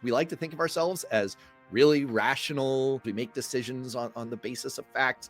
We like to think of ourselves as really rational. We make decisions on the basis of facts.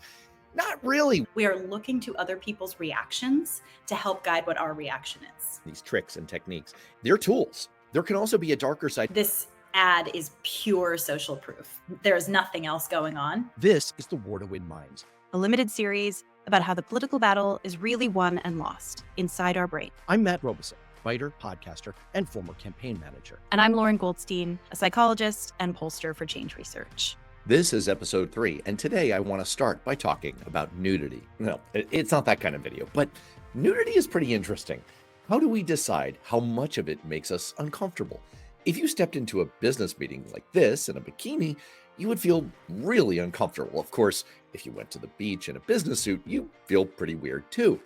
Not really. We are looking to other people's reactions to help guide what our reaction is. These tricks and techniques, they're tools. There can also be a darker side. This ad is pure social proof. There's nothing else going on. This is The War to Win Minds, a limited series about how the political battle is really won and lost inside our brain. I'm Matt Robison, writer, podcaster, and former campaign manager. And I'm Lauren Goldstein, a psychologist and pollster for Change Research. This is episode 3, and today I want to start by talking about nudity. No, it's not that kind of video, but nudity is pretty interesting. How do we decide how much of it makes us uncomfortable? If you stepped into a business meeting like this in a bikini, you would feel really uncomfortable. Of course, if you went to the beach in a business suit, you feel pretty weird too.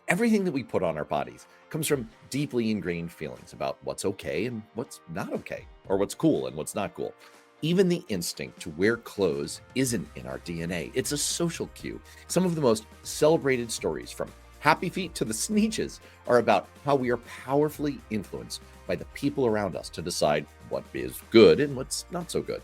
Everything that we put on our bodies comes from deeply ingrained feelings about what's okay and what's not okay, or what's cool and what's not cool. Even the instinct to wear clothes isn't in our DNA. It's a social cue. Some of the most celebrated stories, from Happy Feet to the Sneetches, are about how we are powerfully influenced by the people around us to decide what is good and what's not so good.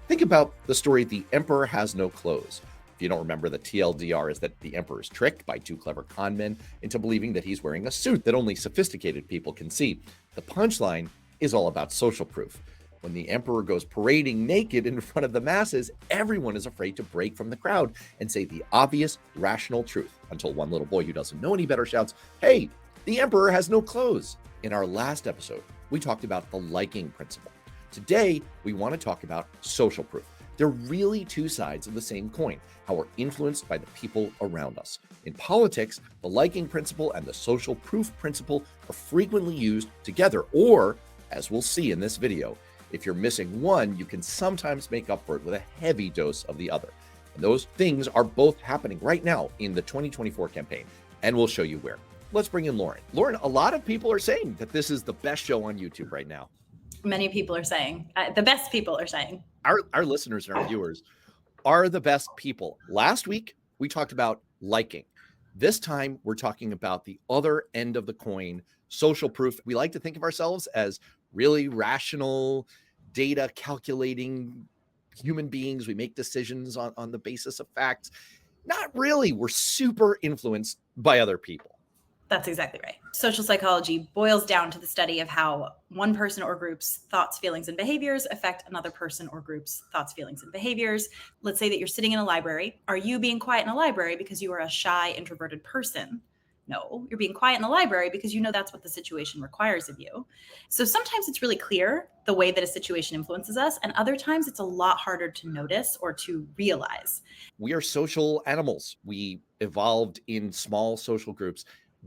Think about the story The Emperor Has No Clothes. If you don't remember, the TLDR is that the emperor is tricked by 2 clever con men into believing that he's wearing a suit that only sophisticated people can see. The punchline is all about social proof. When the emperor goes parading naked in front of the masses, everyone is afraid to break from the crowd and say the obvious, rational truth, until one little boy who doesn't know any better shouts, "Hey, the emperor has no clothes." In our last episode, we talked about the liking principle. Today, we want to talk about social proof. They're really 2 sides of the same coin, how we're influenced by the people around us. In politics, the liking principle and the social proof principle are frequently used together, or, as we'll see in this video, if you're missing one, you can sometimes make up for it with a heavy dose of the other. And those things are both happening right now in the 2024 campaign, and we'll show you where. Let's bring in Lauren. Lauren, a lot of people are saying that this is the best show on YouTube right now. Many people are saying, the best people are saying. Our listeners and our viewers are the best people. Last week, we talked about liking. This time, we're talking about the other end of the coin, social proof. We like to think of ourselves as really rational, data calculating human beings. We make decisions on the basis of facts. Not really. We're super influenced by other people. That's exactly right. Social psychology boils down to the study of how one person or group's thoughts, feelings, and behaviors affect another person or group's thoughts, feelings, and behaviors. Let's say that you're sitting in a library. Are you being quiet in a library because you are a shy, introverted person? No, you're being quiet in the library because you know that's what the situation requires of you. So sometimes it's really clear the way that a situation influences us, and other times it's a lot harder to notice or to realize. We are social animals. We evolved in small social groups.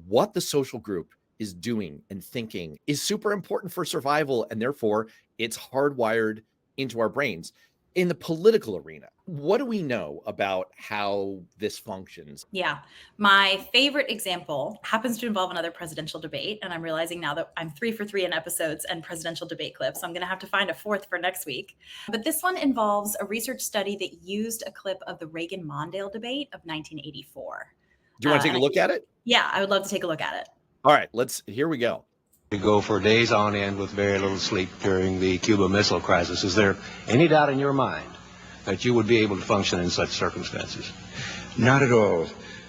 What the social group is doing and thinking is super important for survival, and therefore it's hardwired into our brains. In the political arena, what do we know about how this functions? Yeah. My favorite example happens to involve another presidential debate. And I'm realizing now that I'm 3 for 3 in episodes and presidential debate clips. I'm going to have to find a 4th for next week. But this one involves a research study that used a clip of the Reagan-Mondale debate of 1984. Do you want to take a look at it? Yeah, I would love to take a look at it. All right, here we go. To go for days on end with very little sleep during the Cuba Missile Crisis. Is there any doubt in your mind that you would be able to function in such circumstances? Not at all,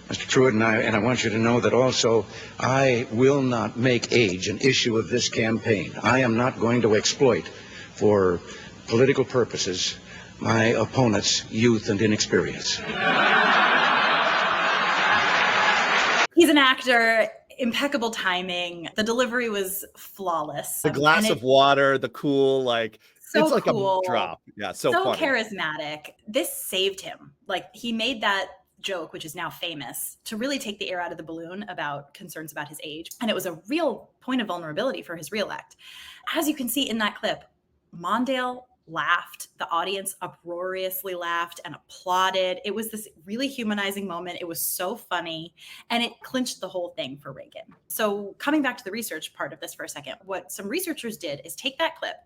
Mr. Truitt, and I want you to know that also I will not make age an issue of this campaign. I am not going to exploit for political purposes my opponent's youth and inexperience. He's an actor. Impeccable timing. The delivery was flawless. The glass of water, the cool, so it's like cool. A drop. Yeah, so funny. Charismatic. This saved him. He made that joke, which is now famous, to really take the air out of the balloon about concerns about his age. And it was a real point of vulnerability for his reelect. As you can see in that clip, Mondale laughed. The audience uproariously laughed and applauded. It was this really humanizing moment. It was so funny, and it clinched the whole thing for Reagan. So coming back to the research part of this for a second, what some researchers did is take that clip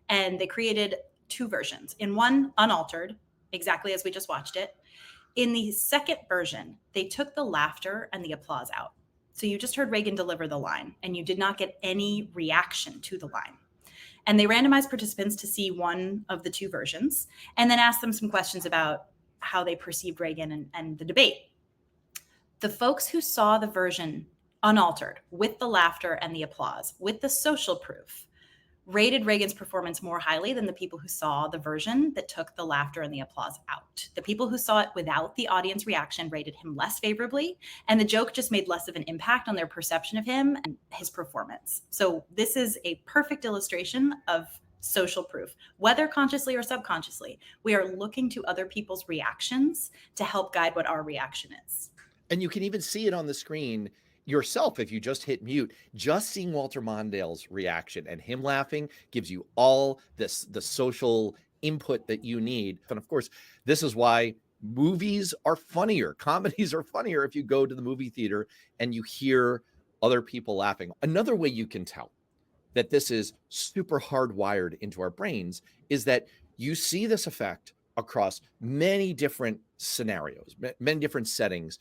and they created 2 versions. In one, unaltered, exactly as we just watched it. In the second version, they took the laughter and the applause out. So you just heard Reagan deliver the line, and you did not get any reaction to the line. And they randomized participants to see one of the two versions and then asked them some questions about how they perceived Reagan and the debate. The folks who saw the version unaltered, with the laughter and the applause, with the social proof, rated Reagan's performance more highly than the people who saw the version that took the laughter and the applause out. The people who saw it without the audience reaction rated him less favorably, and the joke just made less of an impact on their perception of him and his performance. So this is a perfect illustration of social proof. Whether consciously or subconsciously, we are looking to other people's reactions to help guide what our reaction is. And you can even see it on the screen yourself if you just hit mute. Just seeing Walter Mondale's reaction and him laughing gives you all the social input that you need. And of course, this is why movies are funnier. Comedies are funnier if you go to the movie theater and you hear other people laughing. Another way you can tell that this is super hardwired into our brains is that you see this effect across many different scenarios, many different settings.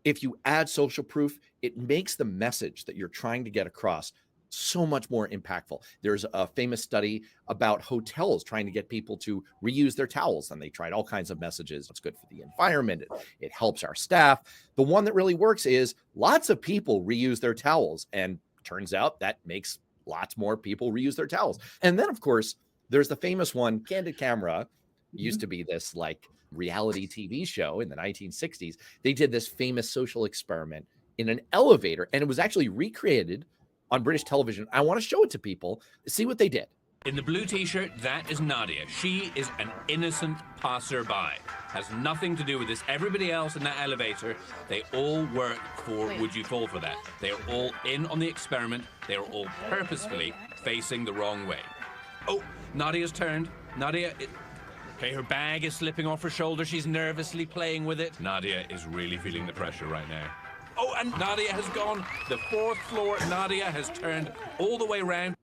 If you add social proof, it makes the message that you're trying to get across so much more impactful. There's a famous study about hotels trying to get people to reuse their towels, and they tried all kinds of messages. It's good for the environment. It helps our staff. The one that really works is lots of people reuse their towels, and turns out that makes lots more people reuse their towels. And then, of course, there's the famous one, Candid Camera. Used to be this like reality TV show in the 1960s. They did this famous social experiment in an elevator, and it was actually recreated on British television. I want to show it to people, see what they did. In the blue t-shirt, that is Nadia. She is an innocent passerby. Has nothing to do with this. Everybody else in that elevator, they all work for Would You Fall for That? They are all in on the experiment. They are all purposefully facing the wrong way. Oh, Nadia's turned. Nadia... Okay, her bag is slipping off her shoulder. She's nervously playing with it. Nadia is really feeling the pressure right now. Oh, and Nadia has gone. The fourth floor, Nadia has turned all the way around.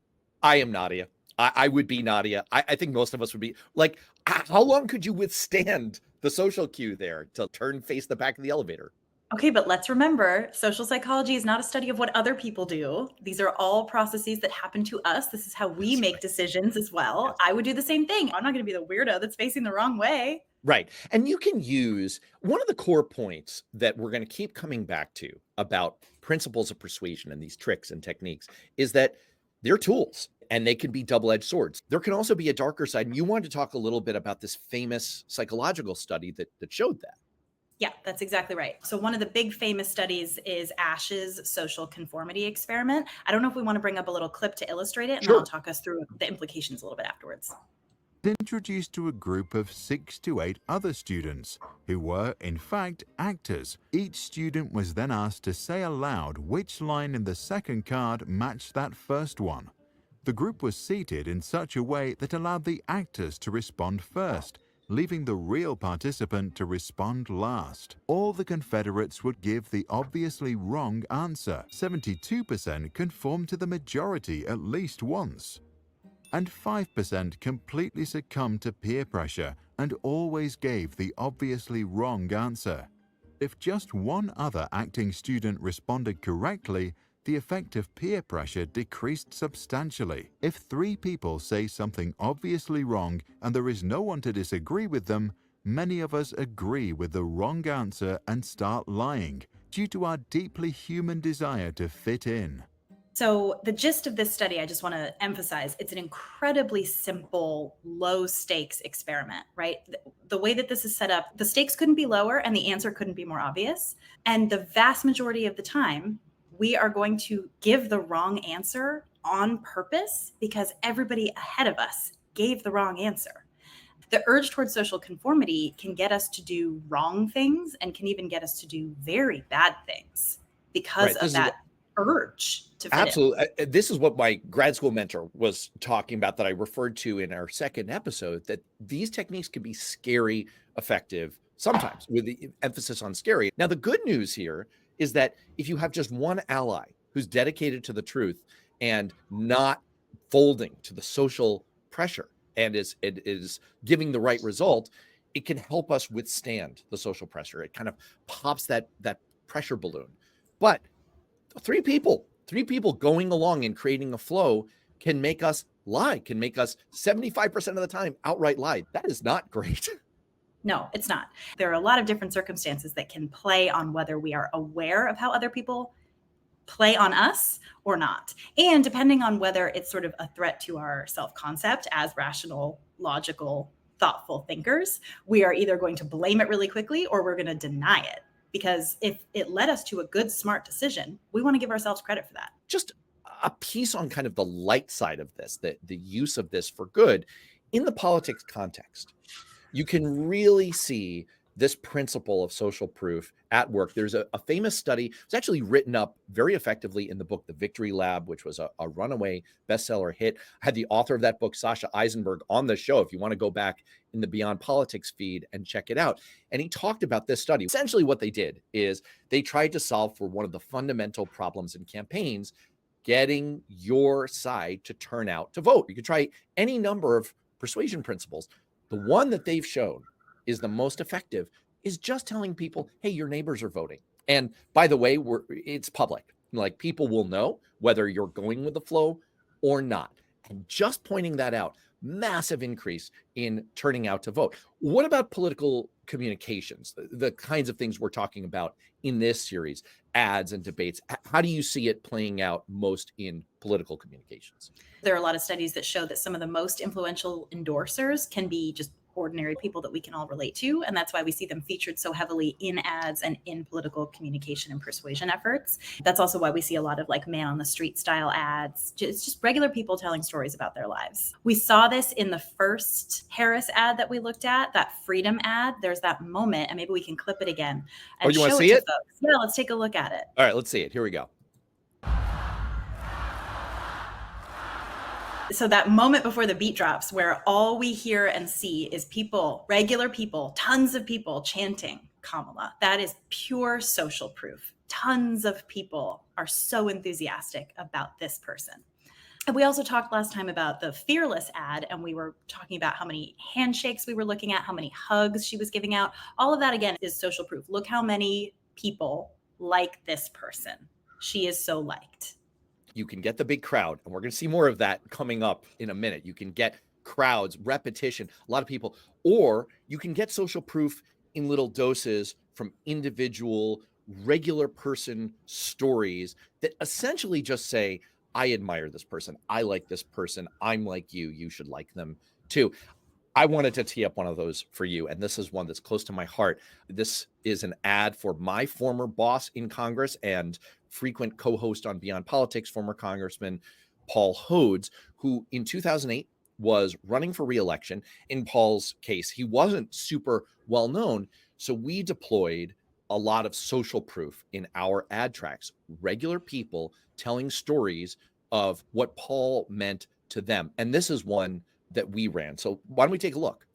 I am Nadia. I would be Nadia. I think most of us would be. Like, how long could you withstand the social cue there to turn face the back of the elevator? Okay, but let's remember, social psychology is not a study of what other people do. These are all processes that happen to us. This is how we make decisions as well. I would do the same thing. I'm not going to be the weirdo that's facing the wrong way. Right. And you can use one of the core points that we're going to keep coming back to about principles of persuasion and these tricks and techniques is that they're tools and they can be double-edged swords. There can also be a darker side. And you wanted to talk a little bit about this famous psychological study that showed that. Yeah, that's exactly right. So one of the big famous studies is Asch's social conformity experiment. I don't know if we want to bring up a little clip to illustrate it, and Sure. then I'll talk us through the implications a little bit afterwards. Introduced to a group of 6 to 8 other students who were, in fact, actors. Each student was then asked to say aloud which line in the second card matched that first one. The group was seated in such a way that allowed the actors to respond first, leaving the real participant to respond last. All the Confederates would give the obviously wrong answer. 72% conformed to the majority at least once. And 5% completely succumbed to peer pressure and always gave the obviously wrong answer. If just one other acting student responded correctly, the effect of peer pressure decreased substantially. If 3 people say something obviously wrong and there is no one to disagree with them, many of us agree with the wrong answer and start lying, due to our deeply human desire to fit in. So the gist of this study, I just want to emphasize, it's an incredibly simple, low stakes experiment, right? The way that this is set up, the stakes couldn't be lower and the answer couldn't be more obvious. And the vast majority of the time, we are going to give the wrong answer on purpose because everybody ahead of us gave the wrong answer. The urge towards social conformity can get us to do wrong things and can even get us to do very bad things because of that urge to fit Absolutely. This is what my grad school mentor was talking about that I referred to in our second episode, that these techniques can be scary effective sometimes with the emphasis on scary. Now, the good news here is that if you have just one ally who's dedicated to the truth and not folding to the social pressure and is giving the right result, it can help us withstand the social pressure. It kind of pops that pressure balloon. But three people going along and creating a flow can make us lie can make us 75% of the time outright lie. That is not great. No, it's not. There are a lot of different circumstances that can play on whether we are aware of how other people play on us or not. And depending on whether it's sort of a threat to our self-concept as rational, logical, thoughtful thinkers, we are either going to blame it really quickly or we're going to deny it. Because if it led us to a good, smart decision, we want to give ourselves credit for that. Just a piece on kind of the light side of this, the use of this for good in the politics context. You can really see this principle of social proof at work. There's a famous study. It's actually written up very effectively in the book, The Victory Lab, which was a runaway bestseller hit. I had the author of that book, Sasha Eisenberg, on the show if you want to go back in the Beyond Politics feed and check it out. And he talked about this study. Essentially what they did is they tried to solve for one of the fundamental problems in campaigns, getting your side to turn out to vote. You could try any number of persuasion principles. The one that they've shown is the most effective is just telling people, hey, your neighbors are voting. And by the way, it's public. Like people will know whether you're going with the flow or not. And just pointing that out, massive increase in turning out to vote. What about political communications, the kinds of things we're talking about in this series, ads and debates? How do you see it playing out most in political communications? There are a lot of studies that show that some of the most influential endorsers can be just ordinary people that we can all relate to. And that's why we see them featured so heavily in ads and in political communication and persuasion efforts. That's also why we see a lot of like man on the street style ads. It's just regular people telling stories about their lives. We saw this in the first Harris ad that we looked at, that freedom ad. There's that moment, and maybe we can clip it again. And you want to see it? Folks. Yeah, let's take a look at it. All right, let's see it. Here we go. So that moment before the beat drops where all we hear and see is people, regular people, tons of people chanting Kamala. That is pure social proof. Tons of people are so enthusiastic about this person. And we also talked last time about the Fearless ad, and we were talking about how many handshakes we were looking at, how many hugs she was giving out. All of that, again, is social proof. Look how many people like this person. She is so liked. You can get the big crowd, and we're going to see more of that coming up in a minute. You can get crowds, repetition, a lot of people, or you can get social proof in little doses from individual, regular person stories that essentially just say, I admire this person. I like this person. I'm like you. You should like them too. I wanted to tee up one of those for you, and this is one that's close to my heart. This is an ad for my former boss in Congress and frequent co-host on Beyond Politics, former Congressman Paul Hodes, who in 2008 was running for re-election. In Paul's case, he wasn't super well known, so we deployed a lot of social proof in our ad tracks, regular people telling stories of what Paul meant to them. And this is one that we ran. So why don't we take a look?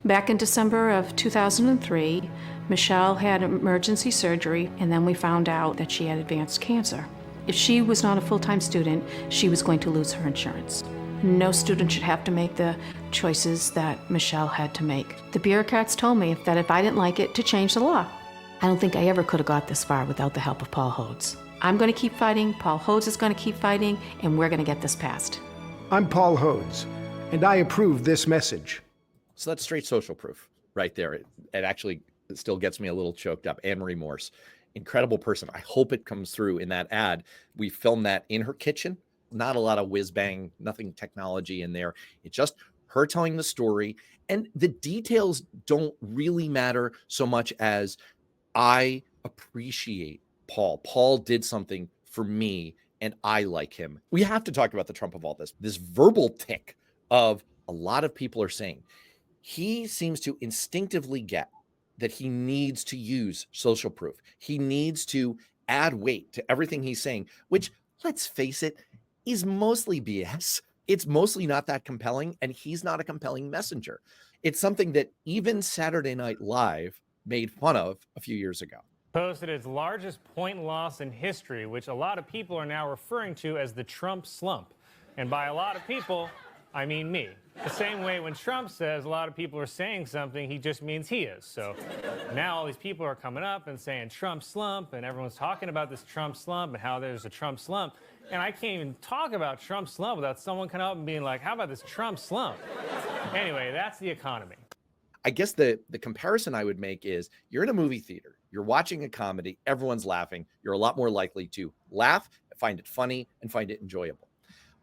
Back in December of 2003, Michelle had emergency surgery, and then we found out that she had advanced cancer. If she was not a full-time student, she was going to lose her insurance. No student should have to make the choices that Michelle had to make. The bureaucrats told me that if I didn't like it, to change the law. I don't think I ever could have got this far without the help of Paul Hodes. I'm going to keep fighting, Paul Hodes is going to keep fighting, and we're going to get this passed. I'm Paul Hodes, and I approve this message. So that's straight social proof right there. It actually still gets me a little choked up. Anne-Marie Morse, incredible person. I hope it comes through in that ad. We filmed that in her kitchen. Not a lot of whiz bang, nothing technology in there. It's just her telling the story. And the details don't really matter so much as I appreciate Paul. Paul did something for me and I like him. We have to talk about the Trump of all this verbal tick of a lot of people are saying. He seems to instinctively get that he needs to use social proof. He needs to add weight to everything he's saying, which, let's face it, is mostly BS. It's mostly not that compelling, and he's not a compelling messenger. It's something that even Saturday Night Live made fun of a few years ago. Posted its largest point loss in history, which a lot of people are now referring to as the Trump slump. And by a lot of people, I mean me. The same way when Trump says a lot of people are saying something, he just means he is. So now all these people are coming up and saying Trump slump, and everyone's talking about this Trump slump and how there's a Trump slump. And I can't even talk about Trump slump without someone coming up and being like, how about this Trump slump? Anyway, that's the economy. I guess the comparison I would make is you're in a movie theater, you're watching a comedy, everyone's laughing. You're a lot more likely to laugh, find it funny, and find it enjoyable.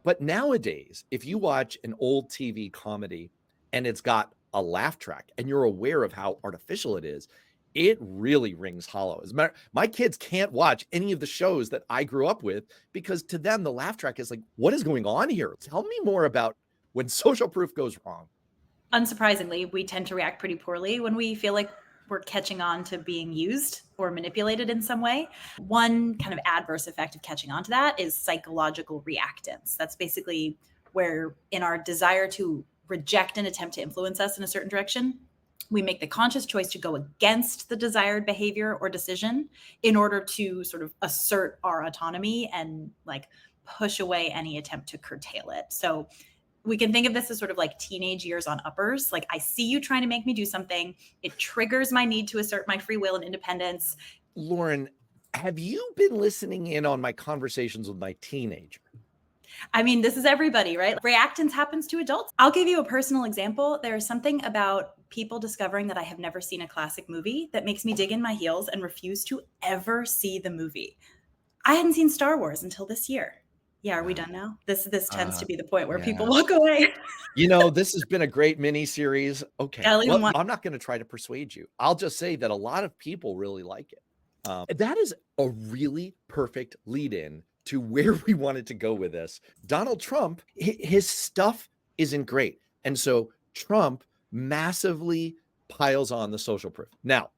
But nowadays, if you watch an old TV comedy and it's got a laugh track and you're aware of how artificial it is, it really rings hollow. As a matter, my kids can't watch any of the shows that I grew up with because to them, the laugh track is like, what is going on here? Tell me more about when social proof goes wrong. Unsurprisingly, we tend to react pretty poorly when we feel like we're catching on to being used or manipulated in some way. One kind of adverse effect of catching on to that is psychological reactance. That's basically where in our desire to reject an attempt to influence us in a certain direction, we make the conscious choice to go against the desired behavior or decision in order to sort of assert our autonomy and like push away any attempt to curtail it. So we can think of this as sort of like teenage years on uppers. Like I see you trying to make me do something. It triggers my need to assert my free will and independence. Lauren, have you been listening in on my conversations with my teenager? I mean, this is everybody, right? Reactance happens to adults. I'll give you a personal example. There is something about people discovering that I have never seen a classic movie that makes me dig in my heels and refuse to ever see the movie. I hadn't seen Star Wars until this year. Yeah, are we done now? This tends to be the point where people walk away. You know, this has been a great mini series. Okay, Well, I'm not going to try to persuade you. I'll just say that a lot of people really like it. That is a really perfect lead in to where we wanted to go with this. Donald Trump, his stuff isn't great. And so Trump massively piles on the social proof. Now,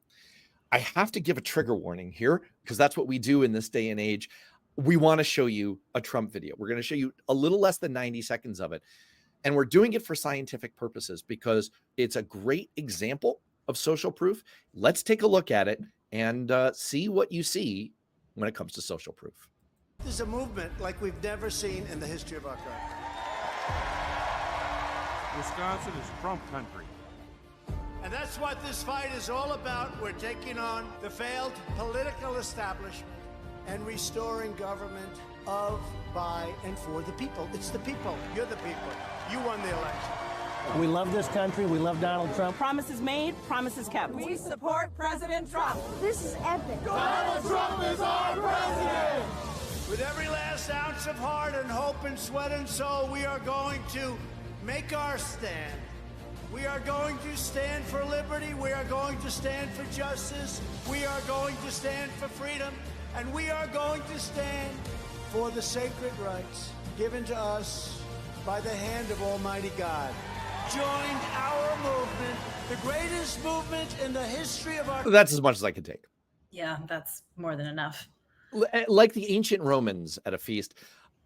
I have to give a trigger warning here because that's what we do in this day and age. We want to show you a Trump video. We're going to show you a little less than 90 seconds of it. And we're doing it for scientific purposes because it's a great example of social proof. Let's take a look at it and see what you see when it comes to social proof. This is a movement like we've never seen in the history of our country. Wisconsin is Trump country. And that's what this fight is all about. We're taking on the failed political establishment and restoring government of, by, and for the people. It's the people. You're the people. You won the election. We love this country. We love Donald Trump. Promises made, promises kept. We support President Trump. This is epic. Donald Trump is our president! With every last ounce of heart and hope and sweat and soul, we are going to make our stand. We are going to stand for liberty. We are going to stand for justice. We are going to stand for freedom. And we are going to stand for the sacred rights given to us by the hand of Almighty God. Join our movement, the greatest movement in the history of our... That's as much as I can take. Yeah, that's more than enough. Like the ancient Romans at a feast,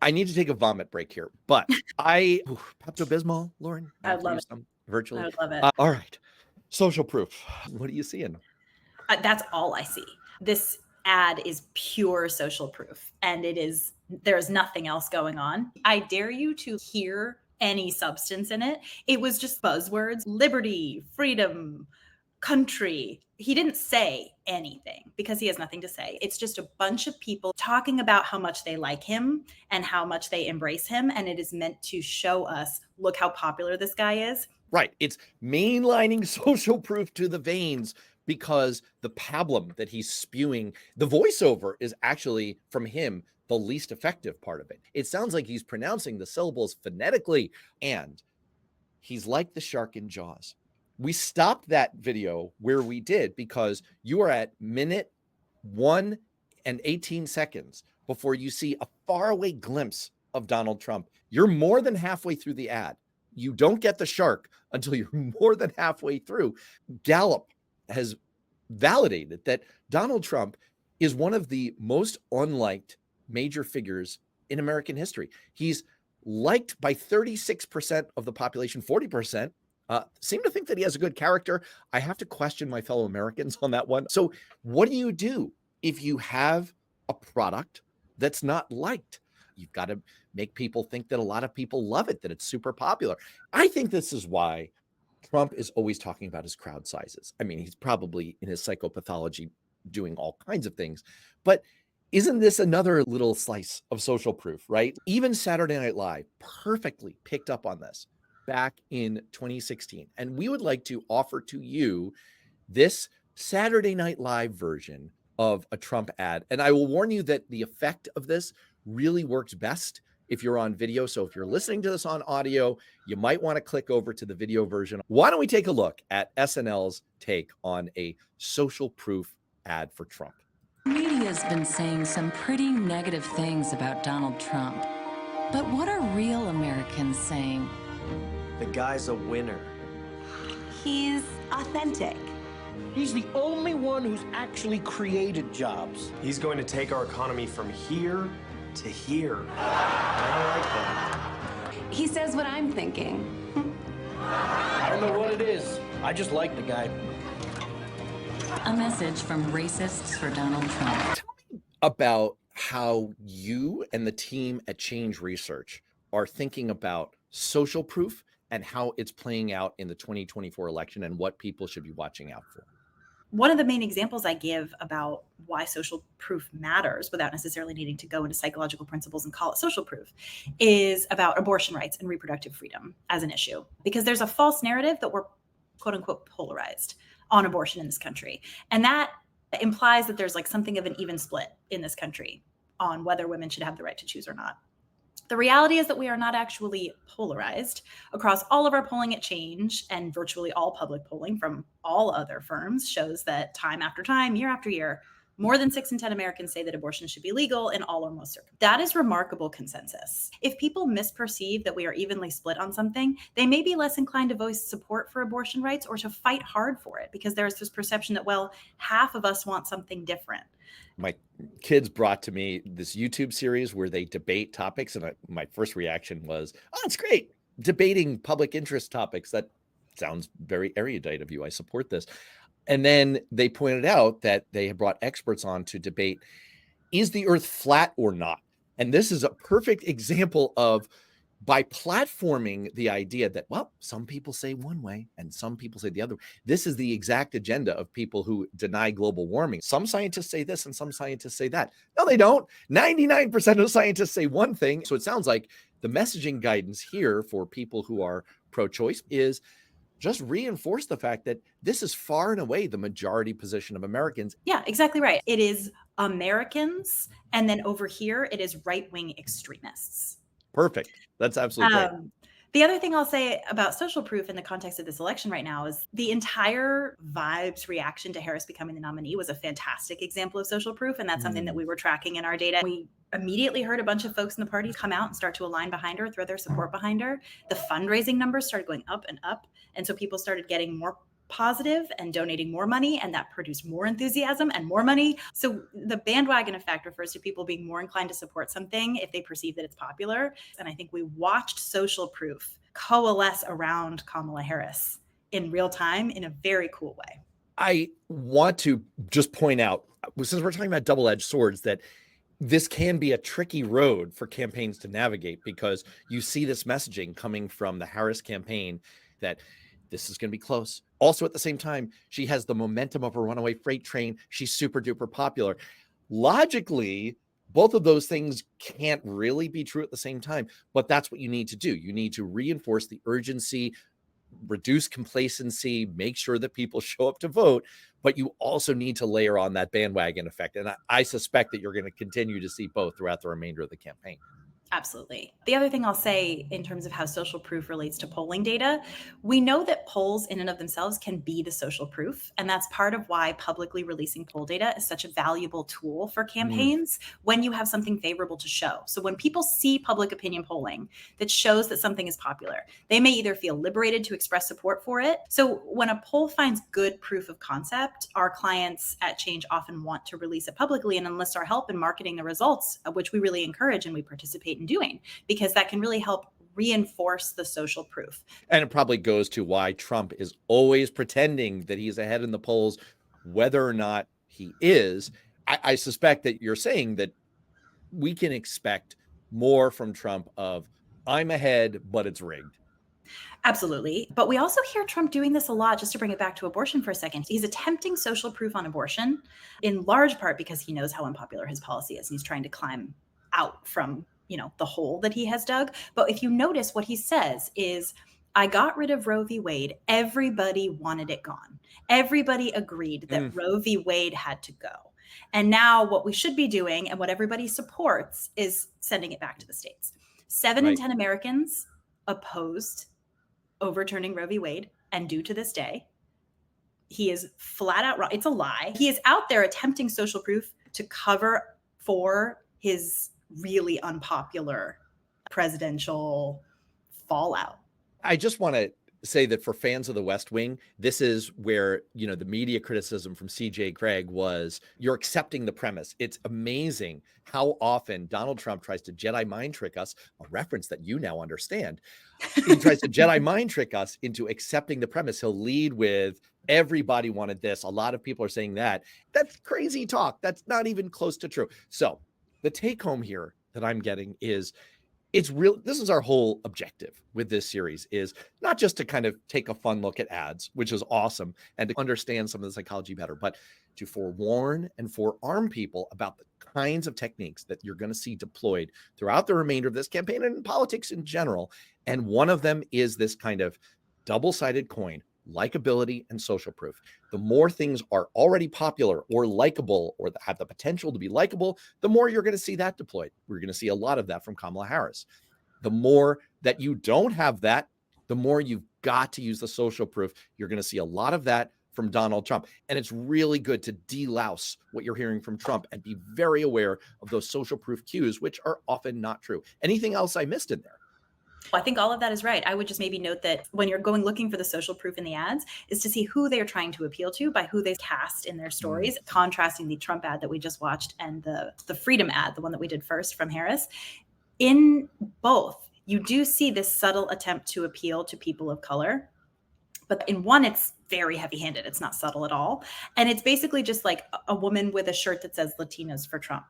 I need to take a vomit break here. But Pepto-Bismol, Lauren? I would love it. Virtually. I would love it. All right. Social proof. What are you seeing? That's all I see. This ad is pure social proof, and there's nothing else going on. I dare you to hear any substance in it. It was just buzzwords: liberty, freedom, country. He didn't say anything because he has nothing to say. It's just a bunch of people talking about how much they like him and how much they embrace him, and it is meant to show us, look how popular this guy is. Right. It's mainlining social proof to the veins, because the pablum that he's spewing, the voiceover is actually from him the least effective part of it. It sounds like he's pronouncing the syllables phonetically, and he's like the shark in Jaws. We stopped that video where we did because you are at minute 1 and 18 seconds before you see a faraway glimpse of Donald Trump. You're more than halfway through the ad. You don't get the shark until you're more than halfway through. Gallup has validated that Donald Trump is one of the most unliked major figures in American history. He's liked by 36% of the population. 40% seem to think that he has a good character. I have to question my fellow Americans on that one. So what do you do if you have a product that's not liked? you've got to make people think that a lot of people love it, that it's super popular. I think this is why Trump is always talking about his crowd sizes. I mean, he's probably in his psychopathology doing all kinds of things, but isn't this another little slice of social proof, right? Even Saturday Night Live perfectly picked up on this back in 2016. And we would like to offer to you this Saturday Night Live version of a Trump ad. And I will warn you that the effect of this really works best if you're on video. So if you're listening to this on audio, you might want to click over to the video version. Why don't we take a look at SNL's take on a social proof ad for Trump? Media's been saying some pretty negative things about Donald Trump. But what are real Americans saying? The guy's a winner. He's authentic. He's the only one who's actually created jobs. He's going to take our economy from here to here. I like that. He says what I'm thinking. I don't know what it is. I just like the guy. A message from racists for Donald Trump. Tell me about how you and the team at Change Research are thinking about social proof and how it's playing out in the 2024 election and what people should be watching out for. One of the main examples I give about why social proof matters, without necessarily needing to go into psychological principles and call it social proof, is about abortion rights and reproductive freedom as an issue. Because there's a false narrative that we're quote unquote polarized on abortion in this country. And that implies that there's like something of an even split in this country on whether women should have the right to choose or not. The reality is that we are not actually polarized. Across all of our polling at Change, and virtually all public polling from all other firms shows that time after time, year after year, more than 6 in 10 Americans say that abortion should be legal in all or most circumstances. That is remarkable consensus. If people misperceive that we are evenly split on something, they may be less inclined to voice support for abortion rights or to fight hard for it, because there's this perception that, well, half of us want something different. My kids brought to me this YouTube series where they debate topics, and my first reaction was, oh, it's great. Debating public interest topics. That sounds very erudite of you. I support this. And then they pointed out that they had brought experts on to debate, is the earth flat or not? And this is a perfect example of, by platforming the idea that, well, some people say one way and some people say the other. This is the exact agenda of people who deny global warming. Some scientists say this and some scientists say that. No, they don't. 99% of scientists say one thing. So it sounds like the messaging guidance here for people who are pro-choice is just reinforce the fact that this is far and away the majority position of Americans. Yeah, exactly right. It is Americans, and then over here, it is right-wing extremists. Perfect. That's absolutely great. The other thing I'll say about social proof in the context of this election right now is the entire vibes reaction to Harris becoming the nominee was a fantastic example of social proof. And that's something that we were tracking in our data. We immediately heard a bunch of folks in the party come out and start to align behind her, throw their support behind her. The fundraising numbers started going up and up. And so people started getting more positive and donating more money, and that produced more enthusiasm and more money. So the bandwagon effect refers to people being more inclined to support something if they perceive that it's popular. And I think we watched social proof coalesce around Kamala Harris in real time in a very cool way. I want to just point out, since we're talking about double-edged swords, that this can be a tricky road for campaigns to navigate, because you see this messaging coming from the Harris campaign that this is going to be close. Also, at the same time, she has the momentum of a runaway freight train. She's super duper popular. Logically, both of those things can't really be true at the same time, but that's what you need to do. You need to reinforce the urgency, reduce complacency, make sure that people show up to vote, but you also need to layer on that bandwagon effect. And I suspect that you're going to continue to see both throughout the remainder of the campaign. Absolutely. The other thing I'll say in terms of how social proof relates to polling data, we know that polls in and of themselves can be the social proof. And that's part of why publicly releasing poll data is such a valuable tool for campaigns when you have something favorable to show. So when people see public opinion polling that shows that something is popular, they may either feel liberated to express support for it. So when a poll finds good proof of concept, our clients at Change often want to release it publicly and enlist our help in marketing the results, which we really encourage and we participate in doing, because that can really help reinforce the social proof. And it probably goes to why Trump is always pretending that he's ahead in the polls, whether or not he is. I suspect that you're saying that we can expect more from Trump of I'm ahead, but it's rigged. Absolutely. But we also hear Trump doing this a lot, just to bring it back to abortion for a second. He's attempting social proof on abortion, in large part because he knows how unpopular his policy is. He's trying to climb out from, the hole that he has dug. But if you notice, what he says is, I got rid of Roe v. Wade. Everybody wanted it gone. Everybody agreed that Roe v. Wade had to go. And now what we should be doing, and what everybody supports, is sending it back to the states. 7 in 10 Americans opposed overturning Roe v. Wade, and do to this day. He is flat out wrong. It's a lie. He is out there attempting social proof to cover for his really unpopular presidential fallout. I just want to say that for fans of the West Wing, this is where, the media criticism from CJ Craig was, you're accepting the premise. It's amazing how often Donald Trump tries to Jedi mind trick us, a reference that you now understand. He tries to Jedi mind trick us into accepting the premise. He'll lead with, everybody wanted this. A lot of people are saying that. That's crazy talk. That's not even close to true. So the take home here that I'm getting is, it's real. This is our whole objective with this series, is not just to kind of take a fun look at ads, which is awesome, and to understand some of the psychology better, but to forewarn and forearm people about the kinds of techniques that you're going to see deployed throughout the remainder of this campaign and in politics in general. And one of them is this kind of double-sided coin, likability and social proof. The more things are already popular or likable, or have the potential to be likable, the more you're going to see that deployed. We're going to see a lot of that from Kamala Harris. The more that you don't have that, the more you've got to use the social proof. You're going to see a lot of that from Donald Trump. And it's really good to delouse what you're hearing from Trump and be very aware of those social proof cues, which are often not true. Anything else I missed in there? I think all of that is right. I would just maybe note that when you're going looking for the social proof in the ads, is to see who they're trying to appeal to by who they cast in their stories, contrasting the Trump ad that we just watched and the Freedom ad, the one that we did first from Harris. In both, you do see this subtle attempt to appeal to people of color. But in one, it's very heavy-handed. It's not subtle at all. And it's basically just like a woman with a shirt that says Latinos for Trump,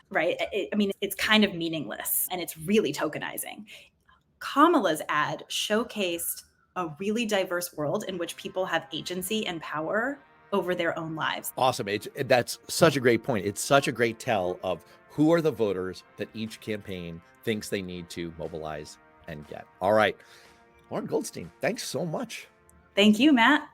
right? It's kind of meaningless, and it's really tokenizing. Kamala's ad showcased a really diverse world in which people have agency and power over their own lives. Awesome. That's such a great point. It's such a great tell of who are the voters that each campaign thinks they need to mobilize and get. All right. Lauren Goldstein, thanks so much. Thank you, Matt.